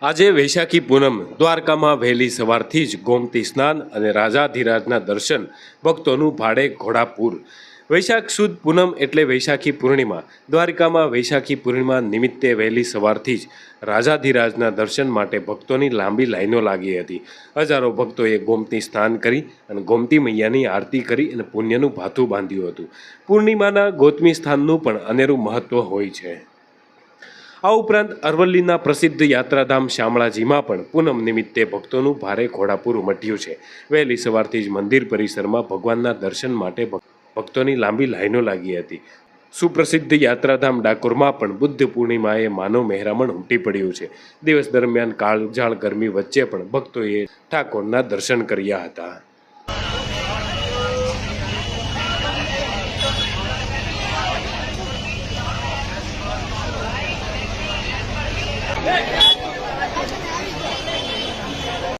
આજે વૈશાખી પૂનમ દ્વારકામાં વહેલી સવારથી જ ગોમતી સ્નાન અને રાજાધિરાજના દર્શન, ભક્તોનું ભાડે ઘોડાપૂર। વૈશાખ સુદ પૂનમ એટલે વૈશાખી પૂર્ણિમા। દ્વારકામાં વૈશાખી પૂર્ણિમા નિમિત્તે વહેલી સવારથી જ રાજાધિરાજના દર્શન માટે ભક્તોની લાંબી લાઈનો લાગી હતી। હજારો ભક્તોએ ગોમતી સ્નાન કરી અને ગોમતી મૈયાની આરતી કરી અને પુણ્યનું ભાથું બાંધ્યું હતું। પૂર્ણિમાના ગોતમી સ્થાનનું પણ અનેરું મહત્વ હોય છે। આ ઉપરાંત અરવલ્લીના પ્રસિદ્ધ યાત્રાધામ શામળાજીમાં પણ પૂનમ નિમિત્તે ભક્તોનું ભારે ઘોડાપૂર ઉમટ્યું છે। વહેલી સવારથી જ મંદિર પરિસરમાં ભગવાનના દર્શન માટે ભક્તોની લાંબી લાઈનો લાગી હતી। સુપ્રસિદ્ધ યાત્રાધામ ડાકોરમાં પણ બુદ્ધ પૂર્ણિમાએ માનવ મહેરામણ ઉમટી પડ્યું છે। દિવસ દરમિયાન કાળઝાળ ગરમી વચ્ચે પણ ભક્તોએ ઠાકોરના દર્શન કર્યા હતા। Hey!